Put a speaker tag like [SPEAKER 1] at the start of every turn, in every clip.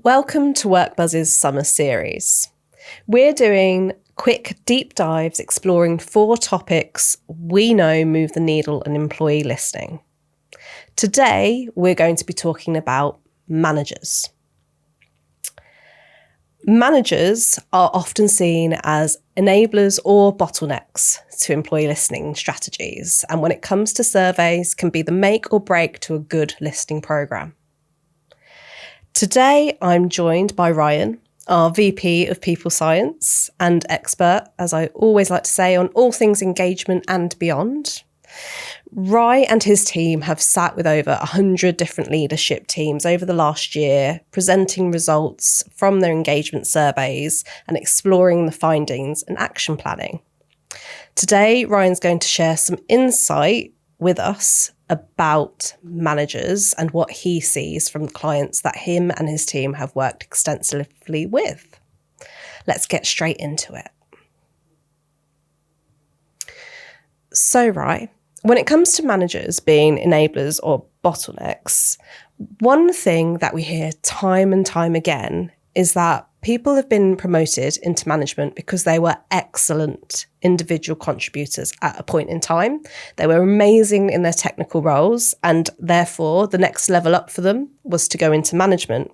[SPEAKER 1] Welcome to WorkBuzz's summer series. We're doing quick deep dives exploring 4 topics we know move the needle in employee listening. Today, we're going to be talking about managers. Managers are often seen as enablers or bottlenecks to employee listening strategies, and when it comes to surveys, can be the make or break to a good listening program. Today, I'm joined by Ryan, our VP of People Science and expert, as I always like to say, on all things engagement and beyond. Ryan and his team have sat with over 100 different leadership teams over the last year, presenting results from their engagement surveys and exploring the findings and action planning. Today, Ryan's going to share some insight with us about managers and what he sees from the clients that him and his team have worked extensively with. Let's get straight into it. So, Ryan, when it comes to managers being enablers or bottlenecks, one thing that we hear time and time again is that people have been promoted into management because they were excellent individual contributors at a point in time. They were amazing in their technical roles, and therefore the next level up for them was to go into management.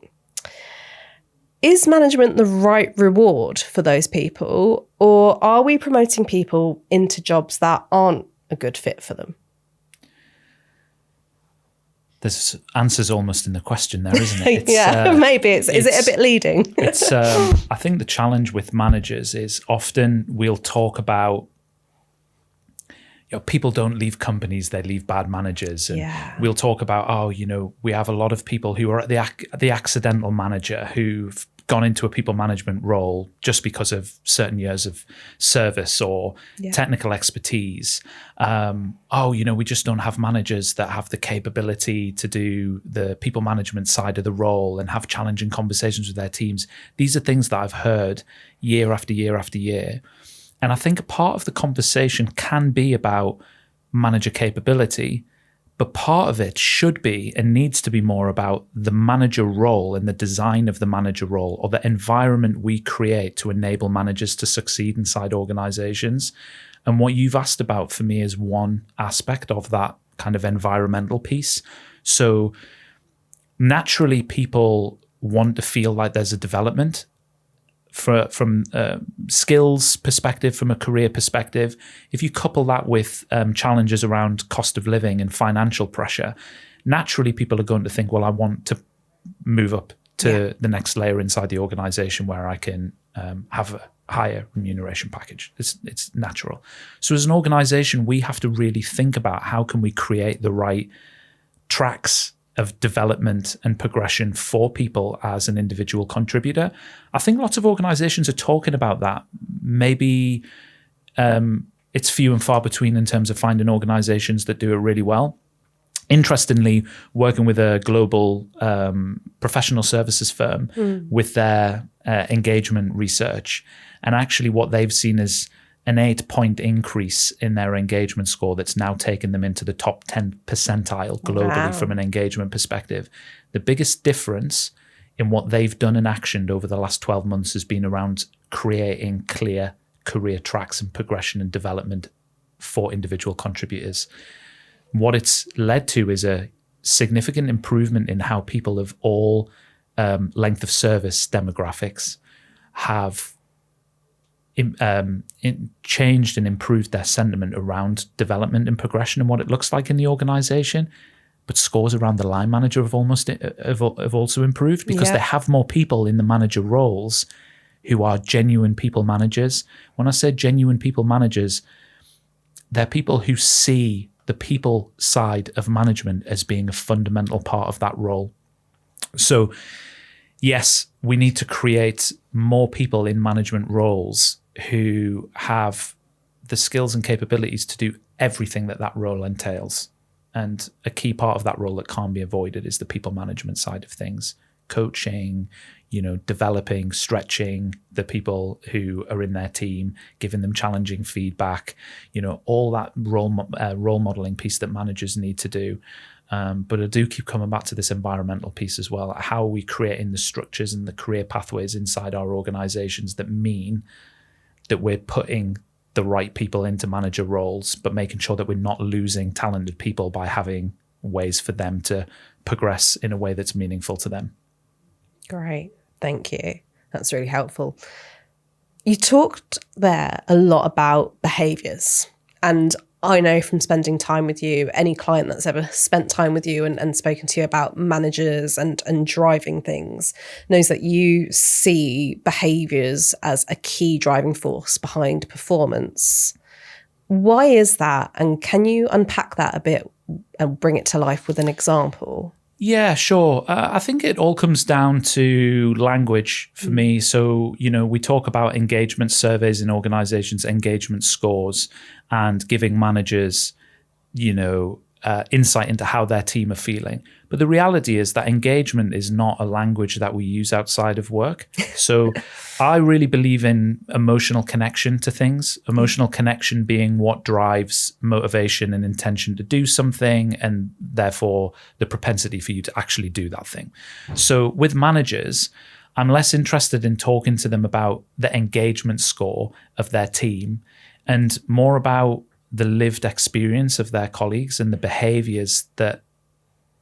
[SPEAKER 1] Is management the right reward for those people, or are we promoting people into jobs that aren't a good fit for them?
[SPEAKER 2] There's answers almost in the question there, isn't it?
[SPEAKER 1] Maybe. Is it a bit leading?
[SPEAKER 2] I think the challenge with managers is often we'll talk about, people don't leave companies, they leave bad managers. And we'll talk about, we have a lot of people who are the accidental manager who've gone into a people management role just because of certain years of service or technical expertise. We just don't have managers that have the capability to do the people management side of the role and have challenging conversations with their teams. These are things that I've heard year after year after year. And I think a part of the conversation can be about manager capability, but part of it should be and needs to be more about the manager role and the design of the manager role, or the environment we create to enable managers to succeed inside organizations. And what you've asked about for me is one aspect of that kind of environmental piece. So naturally, people want to feel like there's a development from a skills perspective, from a career perspective. If you couple that with challenges around cost of living and financial pressure, naturally people are going to think, well, I want to move up to the next layer inside the organization where I can have a higher remuneration package. It's natural. So as an organization, we have to really think about how can we create the right tracks of development and progression for people as an individual contributor. I think lots of organizations are talking about that. Maybe it's few and far between in terms of finding organizations that do it really well. Interestingly, working with a global professional services firm with their engagement research, and actually what they've seen is an 8-point increase in their engagement score that's now taken them into the top 10 percentile globally from an engagement perspective. The biggest difference in what they've done and actioned over the last 12 months has been around creating clear career tracks and progression and development for individual contributors. What it's led to is a significant improvement in how people of all length of service demographics have changed and improved their sentiment around development and progression and what it looks like in the organization. But scores around the line manager have also improved because they have more people in the manager roles who are genuine people managers. When I say genuine people managers, they're people who see the people side of management as being a fundamental part of that role. So yes, we need to create more people in management roles who have the skills and capabilities to do everything that role entails. And a key part of that role that can't be avoided is the people management side of things. Coaching, developing, stretching the people who are in their team, giving them challenging feedback, all that role modeling piece that managers need to do. But I do keep coming back to this environmental piece as well. How are we creating the structures and the career pathways inside our organizations that mean that we're putting the right people into manager roles, but making sure that we're not losing talented people by having ways for them to progress in a way that's meaningful to them.
[SPEAKER 1] Great. Thank you. That's really helpful. You talked there a lot about behaviours, and I know from spending time with you, any client that's ever spent time with you and spoken to you about managers and driving things knows that you see behaviours as a key driving force behind performance. Why is that? And can you unpack that a bit and bring it to life with an example?
[SPEAKER 2] Yeah, sure. I think it all comes down to language for me. So, we talk about engagement surveys in organizations, engagement scores, and giving managers, insight into how their team are feeling. But the reality is that engagement is not a language that we use outside of work. So I really believe in emotional connection to things, emotional connection being what drives motivation and intention to do something, and therefore the propensity for you to actually do that thing. So with managers, I'm less interested in talking to them about the engagement score of their team and more about the lived experience of their colleagues and the behaviors that,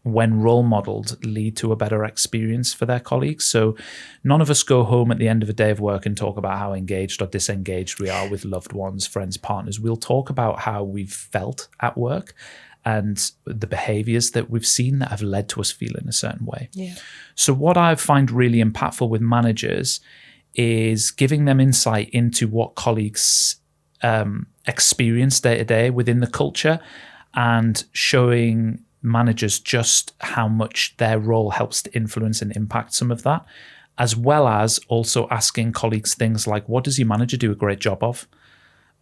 [SPEAKER 2] when role modeled, lead to a better experience for their colleagues. So none of us go home at the end of a day of work and talk about how engaged or disengaged we are with loved ones, friends, partners. We'll talk about how we've felt at work and the behaviors that we've seen that have led to us feeling a certain way.
[SPEAKER 1] Yeah.
[SPEAKER 2] So what I find really impactful with managers is giving them insight into what colleagues experience day to day within the culture, and showing managers just how much their role helps to influence and impact some of that, as well as also asking colleagues things like, what does your manager do a great job of?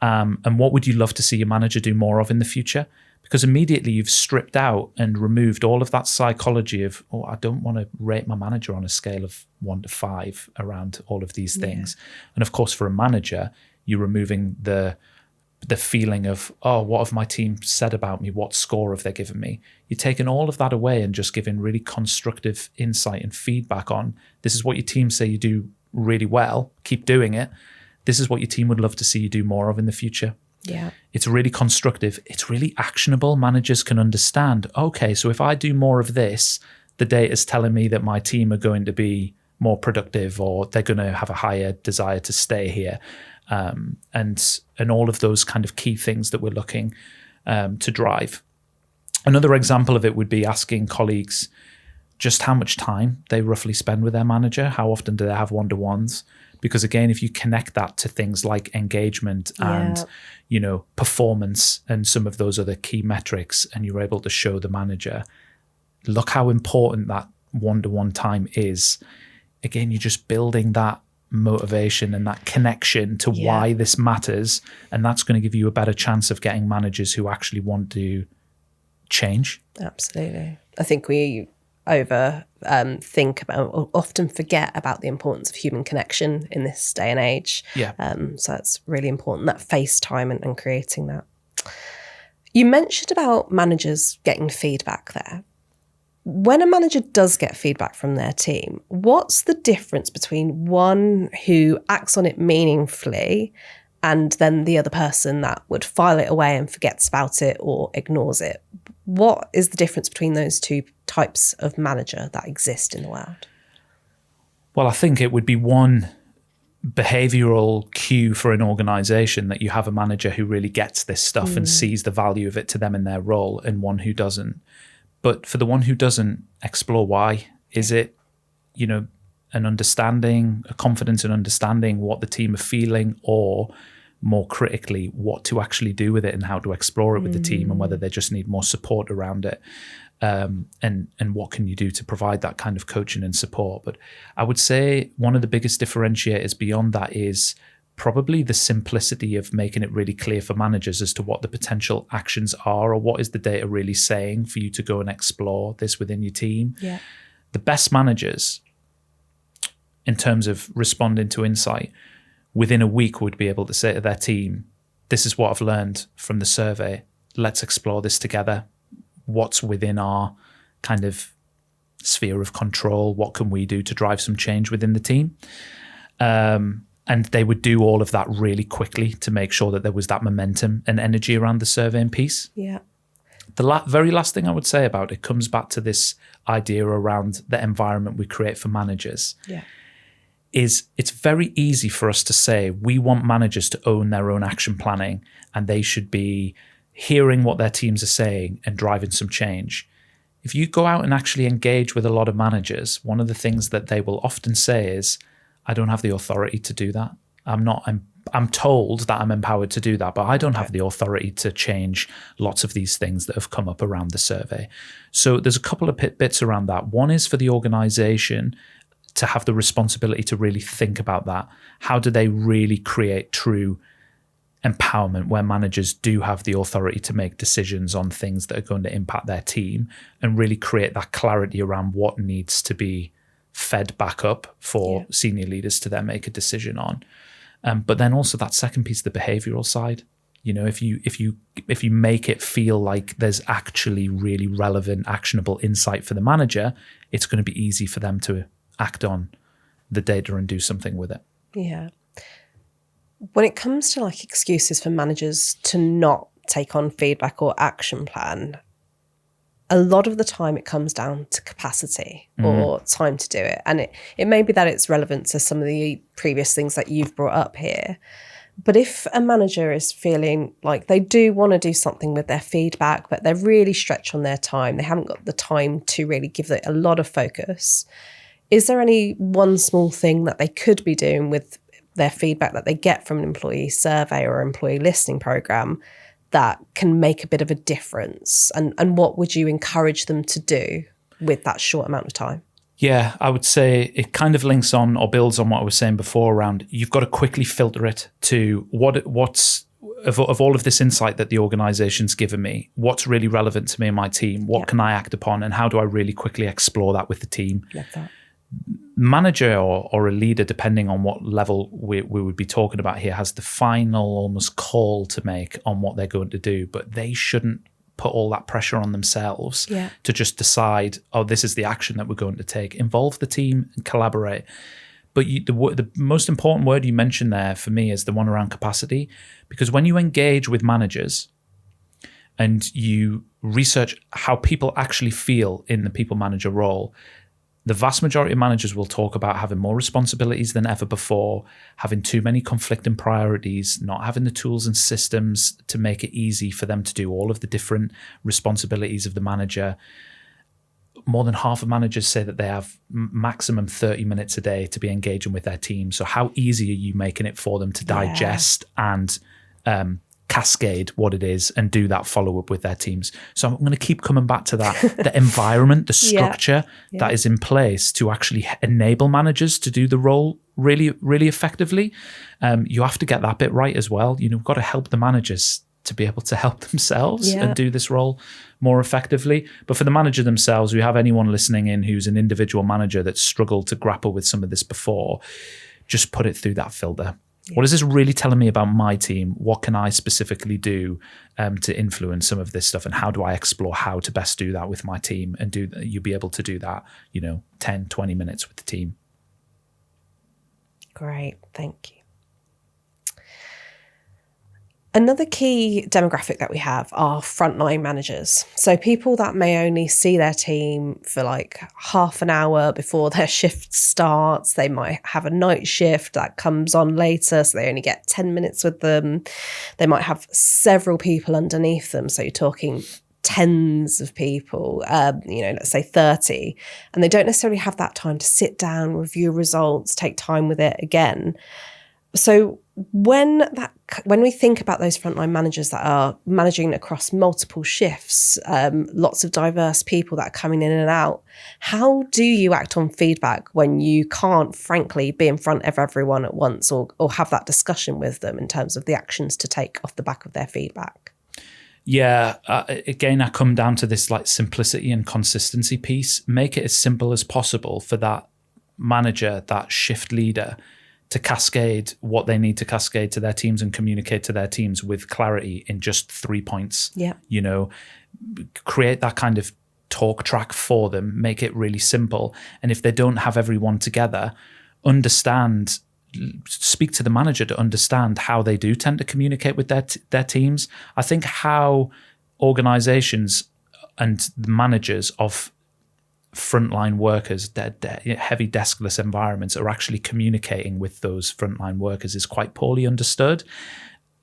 [SPEAKER 2] And what would you love to see your manager do more of in the future? Because immediately you've stripped out and removed all of that psychology of, I don't want to rate my manager on a scale of 1 to 5 around all of these things. Yeah. And of course, for a manager, you're removing the feeling of, what have my team said about me? What score have they given me? You're taking all of that away and just giving really constructive insight and feedback on, this is what your team say you do really well. Keep doing it. This is what your team would love to see you do more of in the future.
[SPEAKER 1] Yeah.
[SPEAKER 2] It's really constructive. It's really actionable. Managers can understand, okay, so if I do more of this, the data is telling me that my team are going to be more productive, or they're going to have a higher desire to stay here. And all of those kind of key things that we're looking to drive. Another example of it would be asking colleagues just how much time they roughly spend with their manager. How often do they have one-to-ones? Because again, if you connect that to things like engagement and, performance and some of those other key metrics, and you're able to show the manager, look how important that one-to-one time is. Again, you're just building that motivation and that connection to why this matters, and that's going to give you a better chance of getting managers who actually want to change.
[SPEAKER 1] Absolutely. I think we think about, or often forget about, the importance of human connection in this day and age. So that's really important, that face time and creating that. You mentioned about managers getting feedback there. When a manager does get feedback from their team, what's the difference between one who acts on it meaningfully and then the other person that would file it away and forgets about it or ignores it? What is the difference between those two types of manager that exist in the world?
[SPEAKER 2] Well, I think it would be one behavioral cue for an organization that you have a manager who really gets this stuff and sees the value of it to them in their role, and one who doesn't. But for the one who doesn't, explore why. Is it, an understanding, a confidence in understanding what the team are feeling, or more critically, what to actually do with it and how to explore it with the team, and whether they just need more support around it. And what can you do to provide that kind of coaching and support? But I would say one of the biggest differentiators beyond that is probably the simplicity of making it really clear for managers as to what the potential actions are, or what is the data really saying for you to go and explore this within your team.
[SPEAKER 1] Yeah.
[SPEAKER 2] The best managers, in terms of responding to insight, within a week would be able to say to their team, this is what I've learned from the survey. Let's explore this together. what's within our kind of sphere of control, what can we do to drive some change within the team. And they would do all of that really quickly to make sure that there was that momentum and energy around the surveying piece.
[SPEAKER 1] Yeah.
[SPEAKER 2] The very last thing I would say about it comes back to this idea around the environment we create for managers.
[SPEAKER 1] Yeah.
[SPEAKER 2] Is it's very easy for us to say we want managers to own their own action planning and they should be hearing what their teams are saying and driving some change. If you go out and actually engage with a lot of managers, one of the things that they will often say is, I don't have the authority to do that. I'm told that I'm empowered to do that, but I don't have the authority to change lots of these things that have come up around the survey. So there's a couple of bits around that. One is for the organization to have the responsibility to really think about that. How do they really create true empowerment where managers do have the authority to make decisions on things that are going to impact their team, and really create that clarity around what needs to be fed back up for senior leaders to then make a decision on. But then also that second piece, the behavioral side. You know, if you make it feel like there's actually really relevant, actionable insight for the manager, it's going to be easy for them to act on the data and do something with it.
[SPEAKER 1] Yeah. When it comes to like excuses for managers to not take on feedback or action plan, a lot of the time it comes down to capacity or time to do it. And it may be that it's relevant to some of the previous things that you've brought up here. But if a manager is feeling like they do want to do something with their feedback, but they're really stretched on their time, they haven't got the time to really give it a lot of focus, is there any one small thing that they could be doing with their feedback that they get from an employee survey or employee listening program that can make a bit of a difference? And what would you encourage them to do with that short amount of time?
[SPEAKER 2] Yeah, I would say it kind of links on or builds on what I was saying before around you've got to quickly filter it to what's of all of this insight that the organization's given me, what's really relevant to me and my team, what can I act upon, and how do I really quickly explore that with the team?
[SPEAKER 1] Love that.
[SPEAKER 2] Manager or a leader, depending on what level we would be talking about here, has the final almost call to make on what they're going to do, but they shouldn't put all that pressure on themselves to just decide, oh, this is the action that we're going to take. Involve the team and collaborate. But the most important word you mentioned there for me is the one around capacity, because when you engage with managers and you research how people actually feel in the people manager role, the vast majority of managers will talk about having more responsibilities than ever before, having too many conflicting priorities, not having the tools and systems to make it easy for them to do all of the different responsibilities of the manager. More than half of managers say that they have maximum 30 minutes a day to be engaging with their team. So how easy are you making it for them to digest and cascade what it is and do that follow-up with their teams? So I'm going to keep coming back to that, the environment, the structure that is in place to actually enable managers to do the role really, really effectively. You have to get that bit right as well. You know, we've got to help the managers to be able to help themselves and do this role more effectively. But for the manager themselves, we have anyone listening in who's an individual manager that's struggled to grapple with some of this before, just put it through that filter. What is this really telling me about my team? What can I specifically do to influence some of this stuff? And how do I explore how to best do that with my team? And you'll be able to do that, 10, 20 minutes with the team.
[SPEAKER 1] Great. Thank you. Another key demographic that we have are frontline managers. So people that may only see their team for like half an hour before their shift starts. They might have a night shift that comes on later, so they only get 10 minutes with them. They might have several people underneath them. So you're talking tens of people, let's say 30, and they don't necessarily have that time to sit down, review results, take time with it again. So when we think about those frontline managers that are managing across multiple shifts, lots of diverse people that are coming in and out, how do you act on feedback when you can't, frankly, be in front of everyone at once or have that discussion with them in terms of the actions to take off the back of their feedback?
[SPEAKER 2] Yeah, again, I come down to this like simplicity and consistency piece. Make it as simple as possible for that manager, that shift leader, to cascade what they need to cascade to their teams and communicate to their teams with clarity in just 3 points.
[SPEAKER 1] Yeah.
[SPEAKER 2] You know, create that kind of talk track for them, make it really simple. And if they don't have everyone together, speak to the manager to understand how they do tend to communicate with their teams. I think how organizations and the managers of frontline workers, heavy deskless environments, are actually communicating with those frontline workers is quite poorly understood.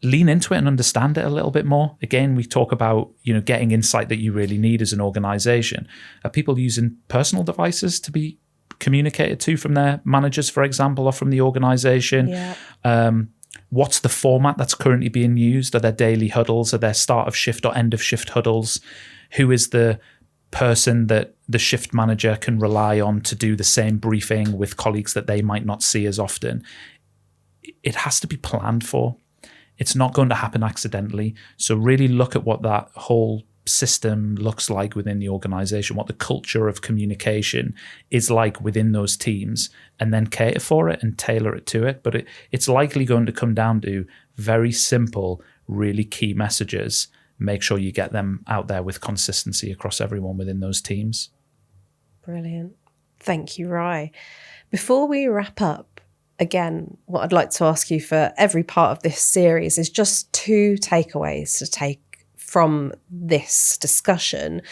[SPEAKER 2] Lean into it and understand it a little bit more. Again, we talk about, getting insight that you really need as an organization. Are people using personal devices to be communicated to from their managers, for example, or from the organization?
[SPEAKER 1] Yeah.
[SPEAKER 2] What's the format that's currently being used? Are there daily huddles? Are there start of shift or end of shift huddles? Who is the person that the shift manager can rely on to do the same briefing with colleagues that they might not see as often? It has to be planned for. It's not going to happen accidentally. So really look at what that whole system looks like within the organization, what the culture of communication is like within those teams, and then cater for it and tailor it to it. But it's likely going to come down to very simple, really key messages. Make sure you get them out there with consistency across everyone within those teams.
[SPEAKER 1] Brilliant. Thank you, Rye. Before we wrap up, again, what I'd like to ask you for every part of this series is just 2 takeaways to take from this discussion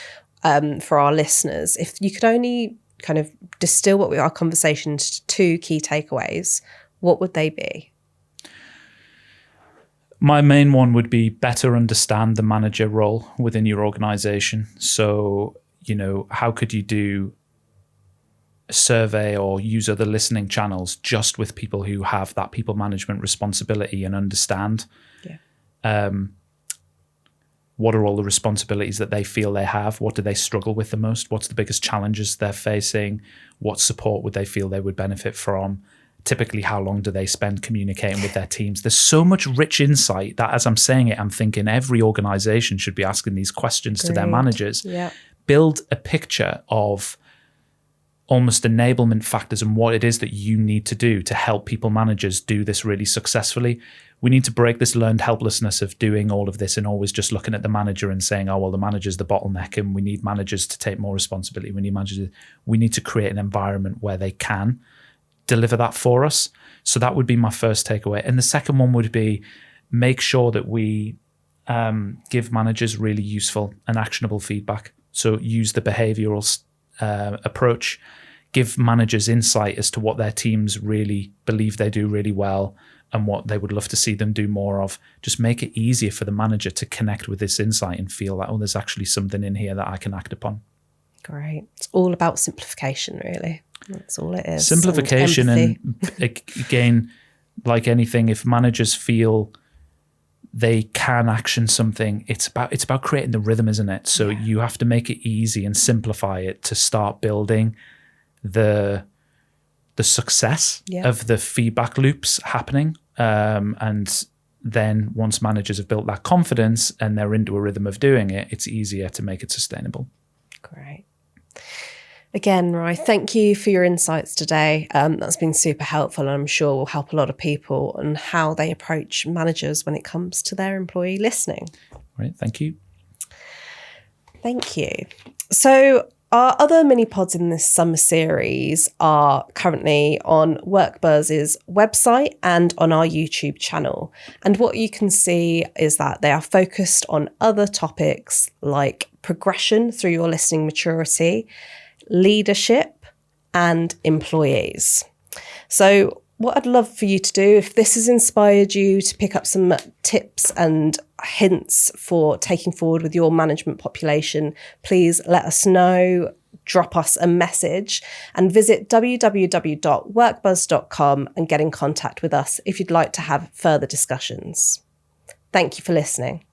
[SPEAKER 1] for our listeners. If you could only kind of distill what our conversation to 2 key takeaways, what would they be?
[SPEAKER 2] My main one would be better understand the manager role within your organization. So, how could you do a survey or use other listening channels just with people who have that people management responsibility and understand? Yeah. What are all the responsibilities that they feel they have? What do they struggle with the most? What's the biggest challenges they're facing? What support would they feel they would benefit from? Typically, how long do they spend communicating with their teams? There's so much rich insight that, as I'm saying it, I'm thinking every organization should be asking these questions to their managers.
[SPEAKER 1] Yeah.
[SPEAKER 2] Build a picture of almost enablement factors and what it is that you need to do to help people managers do this really successfully. We need to break this learned helplessness of doing all of this and always just looking at the manager and saying, oh, well, the manager's the bottleneck and we need managers to take more responsibility. We need to create an environment where they can deliver that for us. So that would be my first takeaway. And the second one would be make sure that we give managers really useful and actionable feedback. So use the behavioral approach, give managers insight as to what their teams really believe they do really well and what they would love to see them do more of. Just make it easier for the manager to connect with this insight and feel like, oh, there's actually something in here that I can act upon.
[SPEAKER 1] Great. It's all about simplification, really. That's all it is.
[SPEAKER 2] Simplification and again, like anything, if managers feel they can action something, it's about creating the rhythm, isn't it? So you have to make it easy and simplify it to start building the success of the feedback loops happening. And then once managers have built that confidence and they're into a rhythm of doing it, it's easier to make it sustainable.
[SPEAKER 1] Great. Again, Rye, thank you for your insights today. That's been super helpful, and I'm sure will help a lot of people on how they approach managers when it comes to their employee listening.
[SPEAKER 2] Right, thank you.
[SPEAKER 1] Thank you. So our other mini pods in this summer series are currently on WorkBuzz's website and on our YouTube channel. And what you can see is that they are focused on other topics like progression through your listening maturity, leadership, and employees. So what I'd love for you to do, if this has inspired you to pick up some tips and hints for taking forward with your management population, please let us know, drop us a message, and visit www.workbuzz.com and get in contact with us if you'd like to have further discussions. Thank you for listening.